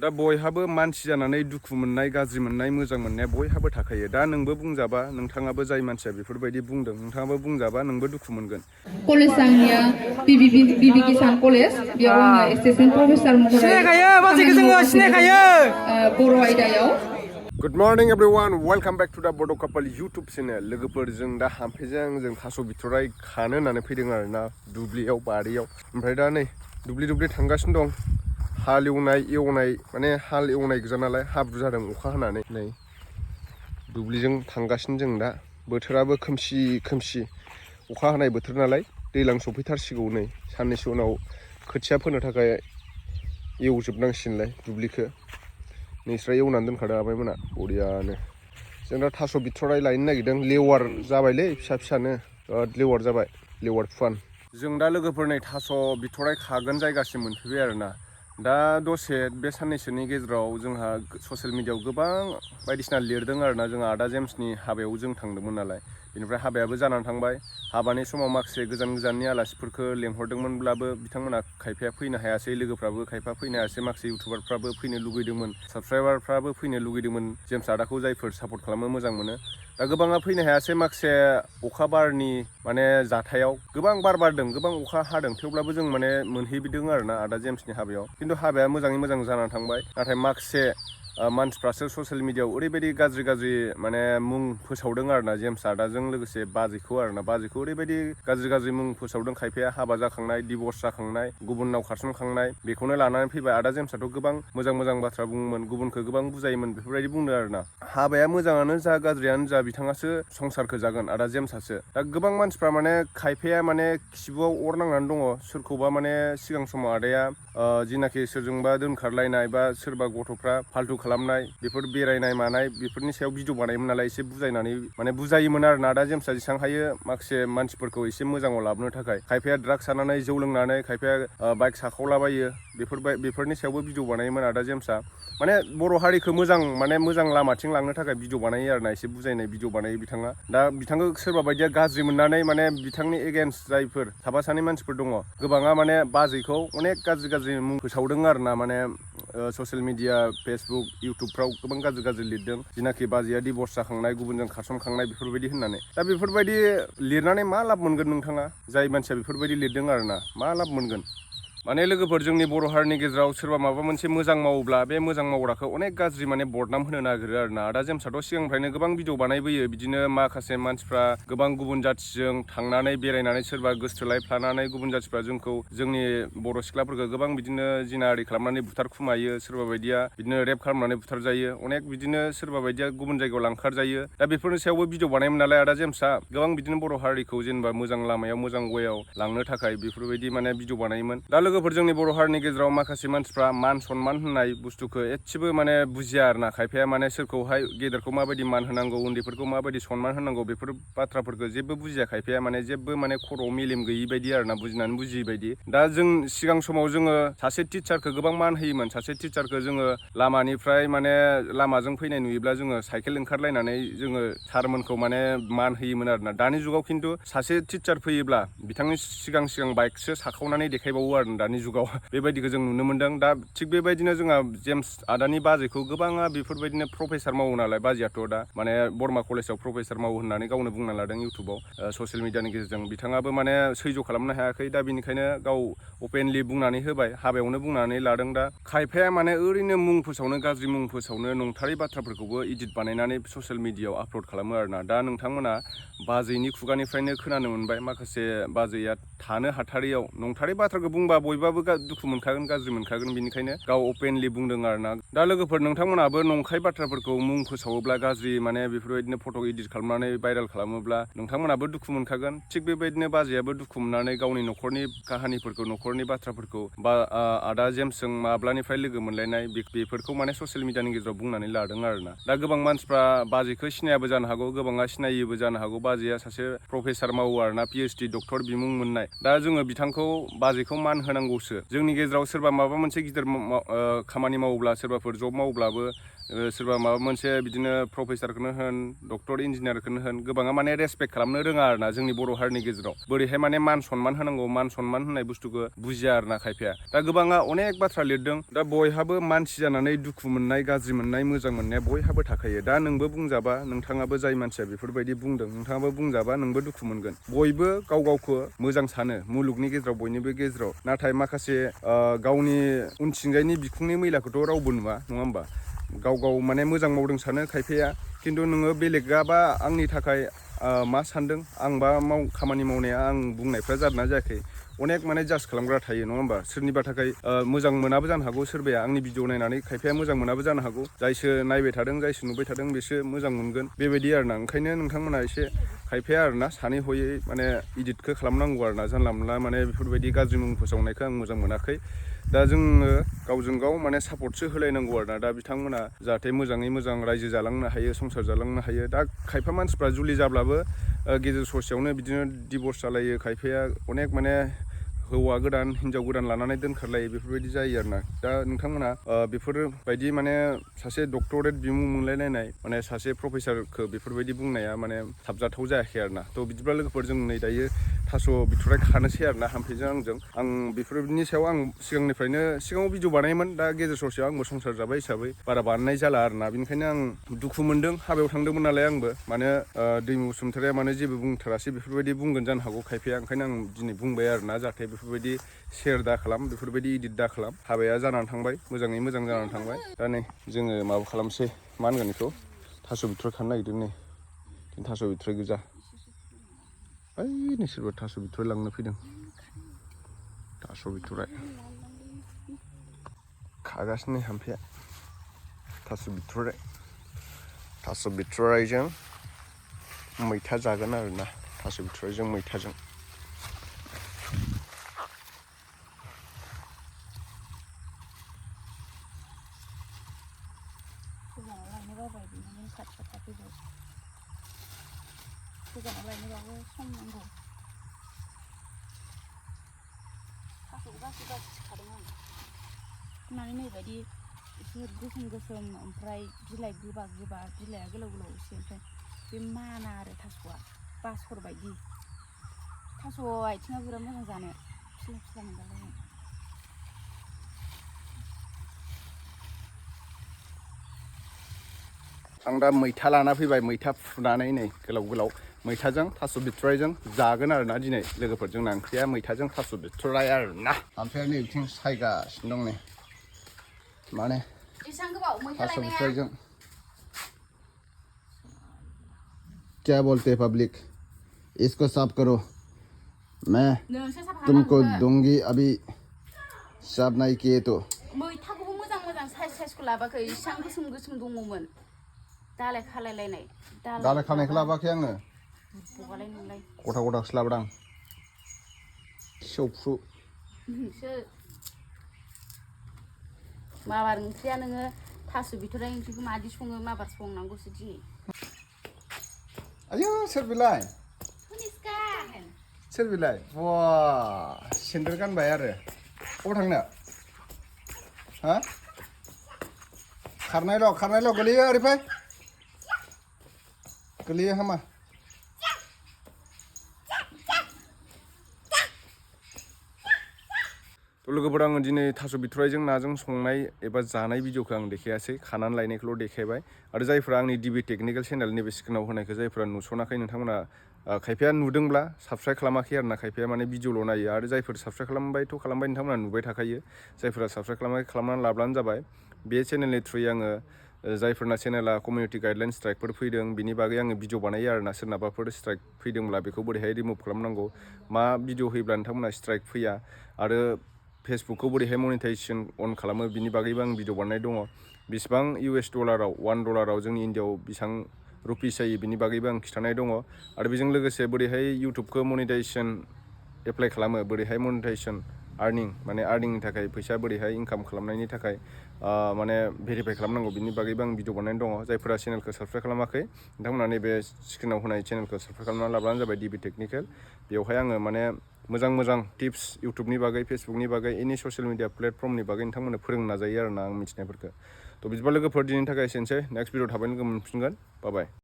दा बयहाबो मानसि जानानै दुखु मोननाय गाज्रि मोननाय मोजां मोननाया बयहाबो थाखायो दा नोंबो बुंजाबा नोंथाङाबो जाय मानसिया बेफोरबायदि बुंदों नोंथाङाबो बुंजाबा नोंबो दुखु मोनगोन कलेज आंनिया बिबि किसान कलेज बेयाव आङो एसिस्टेन्ट प्रफेसार महरै सिनायखायो बाजैखौ जोङो सिनायखायो बर' आयदायाव good morning everyone welcome back to the बड' कापाल इउटुब चेनेल लोगोफोर जों दा हाम्फेजों जों थास' बिथराइ खानो होननानै फैदों आरोना दुब्लियाव बारियाव ओमफ्राय दा नै दुब्लि थांगासिनो दं हाल एवनाय माने हाल एवनाय गोजा नालाय हाब्रु जादों अखा हानानै नै दुब्लिजों थांगासिनो जों दा बोथोराबो खोमसि अखा हानाय बोथोर नालाय दैज्लां सफैथारसिगौ नै साननैसो उनाव खोथिया फोनो थाखाय एवजोबनांसिगोनलाय दुब्लिखौ नोंस्रा एवनानै दोनखादों आमाइमोना बरियानो जों दा थास' बिथराइ लायनो नागिरदों लेवार जाबायलै फिसानो लेवार जाबाय लेवार फुवान जों दा लोगोफोर नै थास' बिथराइ खागोन जायगासिम मोनफैबाय आरोना दा दसे बे साननैसोनि गेजेराव जोंहा ससियेल मिडियायाव गोबां बायदिसिना लिरदों आरोना जोंहा आदा जेम्सनि हाबायाव जों थांदोंमोन नालाय बेनिफ्राय हाबायाबो जानानै थांबाय हाबानि समाव माखासे गोजाननि आलासिफोरखौ लेंहरदोंमोनब्लाबो बिथांमोना खायफाया फैनो हायासै लोगोफ्राबो खायफा फैनो हायासै माखासे इउटुबारफ्राबो फैनो लुगैदोंमोन साबसक्राइबारफ्राबो फैनो लुगैदोंमोन जेम्स आदाखौ जायफोर सापर्ट खालामो मोजां मोनो दा गोबाङा फैनो हायासै माखासे अखा बारनि माने जाथायाव गोबां बार बारदों गोबां अखा हादों थेवब्लाबो जों माने मोनहैदों आरोना आदा जेम्सनि हाबायाव खिन्थु हाबाया मोजाङै मोजां जानानै थांबाय नाथाय माखासे मानसिफ्रासो ससियेल मिडियायाव ओरैबायदि गाज्रि माने मुं फोसावदों आरोना जेम्स आदाजों लोगोसे बाजैखौ ओरैबायदि गाज्रि मुं फोसावदों खायफाया हाबा जाखांनाय डिभर्स जाखांनाय गुबुननाव खारसनखांनाय बेखौनो लानानै फैबाय आदा जेम्सआथ' गोबां मोजां बाथ्रा बुङोमोन गुबुनखौ गोबां बुजायोमोन बेफोरबायदि बुंदों आरोना हाबाया मोजाङानो जा गाज्रियानो जा बिथाङासो संसारखौ जागोन आदा जेम्सआसो दा गोबां मानसिफ्रा माने खायफाया माने खिबुआव अर नांनानै दङ सोरखौबा माने सिगां समाव आदाया जिनाखि सोरजोंबा दोनखारलायनाय बा सोरबा गथ'फ्रा फाल्थु खालामनाय बेफोर बेरायनाय मानाय बेफोरनि सायाव भिडिअ बानायोमोन नालाय एसे बुजायनानै माने बुजायोमोन आरोना आदा जेम्सआ जेसेबां हायो माखासे मानसिफोरखौ एसे मोजाङाव लाबोनो थाखाय खायफाया ड्राग्स जानानै जौ लोंनानै खायफाया बाइक साखावलाबायो बेफोरनि सायावबो भिडिअ बानायोमोन आदा जेम्सआ माने बर' हारिखौ मोजां लामाथिं लांनो थाखाय भिडिअ बानायो आरोना एसे बुजायनाय भिडिअ बानायो बिथाङा दा बिथांखौ सोरबा बायदिया गाज्रि मोननानै माने बिथांनि एगेन्स्ट जायफोर साफा सानै मानसिफोर दङ गोबाङा माने बाजैखौ अनेक गाज्रि मुं फोसावदों आरोना माने ससियेल मिडिया फेसबुक इउटुबफ्राव गोबां गाज्रि लिरदों जिनाखि बाजैया डिभर्स जाखांनाय गुबुनजों खारसनखांनाय बेफोरबायदि होननानै दा बेफोरबायदि लिरनानै मा लाब मोनगोन नोंथाङा जाय मानसिया बेफोरबायदि लिरदों आरोना मा लाब मोनगोन माने लोगोफोर जोंनि बर' हारिनि गेजेराव सोरबा माबा मोनसे मोजां मावोब्ला बे मोजां मावग्राखौ अनेक गाज्रि माने बदनाम होनो नागिरो आरोना आदा जेम्सआथ' सिगांनिफ्रायनो गोबां भिडिअ बानायबोयो बिदिनो माखासे मानसिफ्रा गोबां गुबुन जाथिजों थांनानै बेरायनानै सोरबा गोसथोलायफ्लानानै गुबुन जाथिफ्रा जोंनि बर' सिख्लाफोरखौ गोबां बिदिनो जिनाहारि खालामनानै बुथारखुमायो सोरबा बायदिया बिदिनो रेप खालामनानै बुथारजायो अनेक बिदिनो सोरबा बायदिया गुबुन जायगायाव लांखारजायो दा बेफोरनि सायावबो भिडिअ बानायोमोन नालाय आदा जेम्सआ गोबां बिदिनो बर' हारिखौ जेनेबा मोजां लामायाव मोजां वेयाव लांनो थाखाय बेफोरबायदि माने भिडिअ बानायोमोन दा लोगोफोर जोंनि बर' हारिनि गेजेराव माखासे मानसिफ्रा मान सनमान होननाय बुस्थुखौ एसेबो माने बुजिया आरोना खायफाया माने सोरखौहाय गेदेरखौ माबायदि मान होनांगौ उन्दैफोरखौ माबायदि सनमान होनांगौ बेफोर बाथ्राफोरखौ जेबो बुजिया खायफाया माने जेबो माने खर'आव मेलेम गैयि बायदि आरोना बुजिनानै बुजियै बायदि दा जों सिगां समाव जोङो सासे टिचारखौ गोबां मान होयोमोन सासे टिचारखौ जोङो लामानिफ्राय माने लामाजों फैनाय नुयोब्ला जोङो साइकेल ओंखारलायनानै जोङो सारमोनखौ माने मान होयोमोन आरोना दानि जुगाव खिन्थु सासे टिचार फैयोब्ला बिथांनि सिगां बाइकसो साखावनानै देखायबावो आरो दानि जुगाव बेबायदिखौ जों नुनो मोनदों दा थिग बेबायदिनो जोंहा जेम्स आदानि बाजैखौ गोबाङा बेफोरबायदिनो प्रफेसार मावो नालाय बाजैयाथ' दा माने बरमा कलेजाव प्रफेसार मावो होननानै गावनो बुंना लादों इउटुबाव ससियेल मिडियानि गेजेरजों बिथाङाबो माने सैज्य खालामनो हायाखै दा बेनिखायनो गाव अपेनलि बुंनानै होबाय हाबायावनो बुंनानै लादों दा खायफाया माने ओरैनो मुं फोसावनो गाज्रि मुं फोसावनो नंथारै बाथ्राफोरखौबो इदिट बानायनानै ससियेल मिडियायाव आपल'ड खालामो आरोना दा नोंथांमोना बाजैनि खुगानिफ्रायनो खोनानो मोनबाय माखासे बाजैया थानो हाथारियाव नंथारै बाथ्राखौ बुंबा बयबाबो दुखु मोनखागोन गाज्रि मोनखागोन बेनिखायनो गाव अपेनलि बुंदों आरोना दा लोगोफोर नोंथांमोनाबो नंखाय बाथ्राफोरखौ मुं फोसावोब्ला गाज्रि माने बेफोरबायदिनो फट' इदिट खालामनानै भाइरेल खालामोब्ला नोंथांमोनाबो दुखु मोनखागोन थिग बेबायदिनो बाजैयाबो दुखु मोननानै गावनि न'खरनि काहानिफोरखौ न'खरनि बाथ्राफोरखौ बा आदा जेम्सजों माब्लानिफ्राय लोगो मोनलायनाय बेफोरखौ माने ससियेल मिडियानि गेजेराव बुंनानै लादों आरोना दा गोबां मानसिफ्रा बाजैखौ सिनायाबो जानो हागौ गोबाङा सिनायोबो जानो हागौ बाजैया सासे प्रफेसार मावो आरोना PhD डक्टर बिमुं मोननाय दा जोङो बिथांखौ बाजैखौ मान होनांगौ होनांगौसो जोंनि गेजेराव सोरबा माबा मोनसे गिदिर खामानि मावोब्ला सोरबाफोर जब मावोब्लाबो सोरबा माबा मोनसे बिदिनो प्रफेसारखौनो होन डक्टर इन्जिनियारखौनो होन गोबाङा माने रेसपेक्ट खालामनो रोङा आरोना जोंनि बर' हारिनि गेजेराव बोरैहाय माने मान सनमान होनांगौ मान सनमान होननाय बुस्थुखौ बुजिया आरोना खायफाया दा गोबाङा अनेक बाथ्रा लिरदों दा बयहाबो मानसि जानानै दुखु मोननाय गाज्रि मोननाय मोजां मोननाया बयहाबो थाखायो दा नोंबो बुंजाबा नोंथाङाबो जाय मानसिया बेफोरबायदि बुंदों नोंथाङाबो बुंजाबा नोंबो दुखु मोनगोन बयबो गाव गावखौ मोजां सानो मुलुगनि गेजेराव बयनिबो गेजेराव नाथाय माखासे गावनि उनथिंजायनि बिखुंनि मैलाखौथ' रावबो नुवा नङा होमबा गाव गाव माने मोजां मावदों सानो खायफाया खिन्थु नोङो बेलेगाबा आंनि थाखाय मा सानदों आंबा खामानि मावनाया आं बुंनायफ्रा जादोंना जायाखै अनेक माने जाज खालामग्रा थायो नङा होमबा सोरनिबा थाखाय मोजां मोनाबो जानो हागौ सोरबाया आंनि भिडिअ नायनानै खायफाया मोजां मोनाबो जानो हागौ जायसो नायबाय थादों जायसो नुबाय थादों बिसो मोजां मोनगोन बेबायदि आरोना ओंखायनो नोंथांमोना एसे खायफाया आरोना सानै हयै माने इडिटखौ खालामनांगौ आरोना जानला मोनला माने बेफोरबायदि गाज्रि मुं फोसावनायखौ आं मोजां मोनाखै दा जोङो गावजों गाव माने सापर्टसो होलायनांगौ आरोना दा बिथांमोना जाहाथे मोजाङै मोजां रायजो जालांनो हायो संसार जालांनो हायो दा खायफा मानसिफ्रा जुलि जाब्लाबो गेजेर ससेयावनो बिदिनो डिभर्स जालायो खायफाया अनेक माने हौवा गोदान हिन्जाव गोदान लानानै दोनखारलायो बेफोरबायदि जायो आरोना दा नोंथांमोना बेफोरबायदि माने सासे डक्टरेट बिमुं मोनलायलायनाय माने सासे प्रफेसारखौ बेफोरबायदि बुंनाया माने साबजाथाव जायाखै आरोना थ' बिदिब्ला लोगोफोर जों नै दायो थास' बिथ'राय खानोसै आरोना हाम्फेजों आंजों आं बेफोरनि सायाव आं सिगाङाव भिडिअ बानायोमोन दा गेजेर ससेयाव आंबो संसार जाबाय हिसाबै बारा बानायनाय जाला आरोना बेनिखायनो आं दुखु मोनदों हाबायाव थांदोंमोन नालाय आंबो माने दैमु बसुमतारिया माने जेबो बुंथारासै बेफोरबायदि बुंगोन जानो हागौ खायफाया ओंखायनो आं दिनै बुंबाय आरोना जाहाथे बेफोरबायदि शेयार दा खालाम बेफोरबायदि इडिट दा खालाम हाबाया जानानै थांबाय मोजाङै मोजां जानानै थांबाय दा नै जोङो माबा खालामसै मा होनगोन बेखौ थास' बिथ'राय खानो नागिरदों नै थास' बिथ'राय गोजा ओइ सोरबा थास' बिथ'राय लांनो फैदों थास' बिथ'राय खागासिनो हाम्फेया थास' बिथ'रायजों मैथा जागोन आरोना थास' बिथ'रायजों मैथाजों गोजानाव लायनोबाबो सम नांगौ थास'खौ गासै थिखादों आं होननानै नैबायदि एसे गोसोम ओमफ्राय बिलाइ गोबा बिलाइआ गोलाव एसे ओमफ्राय बे माना आरो थास'आ बासर बायदि थास' आथिङा बिराद मोजां जानो फिस्ला मोनजालायो आं दा मैथा लाना फैबाय मैथा फुनानै नै गोलाव मैथाजों थास' बिथ'रायजों जागोन आरोना दिनै लोगोफोर जोंना ओंख्रिया मैथाजों थास' बिथ'राय आरोना ओमफ्राय नै बिथिं सायगासिनो दं नै माने थास' बिथ'रायजों क्या बोलते पब्लिक इसको साफ करो मैं तुमको दूंगी अभी साफ नहीं किए तो मैथाखौबो मोजां साइजखौ लाबाखै इसां गोसोम दङमोन दालाय खालायलायनाय दालाय खानायखौ लाबाखै आङो बगालाय नोंलाय गथासो लाबोदां सौफ्रु माबार ओंख्रिया नोङो थास' बिथ'राय ओंख्रिखौ मादि सङो माबार संनांगौसो दिनै आयौ सोर बेलाय कनिष्का सोर बेलाय वा सेन्देल गानबाय आरो अबाव थांनो हा खारनायल' गोलैयो ओरै फै गोलैयो हामा लोगोफोर आङो दिनै थास' बिथ'रायजों नाजों संनाय एबा जानाय भिडिअखौ आं देखायासै खानानै लायनायखौल' देखायबाय आरो जायफ्रा आंनि डिबि टेकनिकेल चेनेल नैबे स्क्रिनाव होनायखौ जायफ्रा नुसनाखै नोंथांमोना खायफाया नुदोंब्ला साबस्क्राइब खालामाखै आरोना खायफाया माने भिडिअल' नायो आरो जायफोर साबस्क्राइब खालामबायथ' खालामबाय नोंथांमोना नुबाय थाखायो जायफोरा साबस्क्राइब खालामाखै खालामनानै लाब्लानो जाबाय बे चेनेलनि थ्रुयै आङो जायफोरना चेनेला कमिउनिटि गाइडलाइन स्ट्राइकफोर फैदों बिनि बागै आङो भिडिअ बानायो आरोना सोरनाबाफोर स्ट्राइक फैदोंब्ला बेखौ बोरैहाय रिमुभ खालामनांगौ मा भिडिअ होयोब्ला नोंथांमोना स्ट्राइक फैया आरो फेसबुकखौ बोरैहाय मनिटाइजेसन अन खालामो बिनि बागैबो आं भिडिअ बानायनाय दङ बेसेबां $1 $1 जोंनि इन्डियाआव बेसेबां रुपिस जायो बिनि बागैबो आं खिन्थानाय दङ आरो बेजों लोगोसे बोरैहाय इउटुबखौ मनिटाइजेसन एप्लाइ खालामो बोरैहाय मनिटाइजेसन माने आर्निंनि थाखाय फैसा बोरैहाय इनकाम खालामनायनि थाखाय माने भेरिफाइ खालामनांगौ बिनि बागैबो आं भिडिअ बानायनानै दङ जायफोरा चेनेलखौ साबस्क्राइब खालामाखै नोंथांमोना नैबे स्क्रिनाव होनाय चेनेलखौ साबस्क्राइब खालामनानै लाब्लानो जाबाय डिबि टेकनिकेल बेवहाय आङो माने मोजां टिप्स इउटुबनि बागै फेसबुकनि बागै एनि ससियेल मिडिया प्लेटफर्मनि बागै नोंथांमोननो फोरोंनो नाजायो आरोना आं मिथिनायफोरखौ थ' बिदिबा लोगोफोर दिनैनि थाखाय एसेनोसै नेक्स्ट भिडिअ थाबैनो लोगो मोनफिनगोन बाय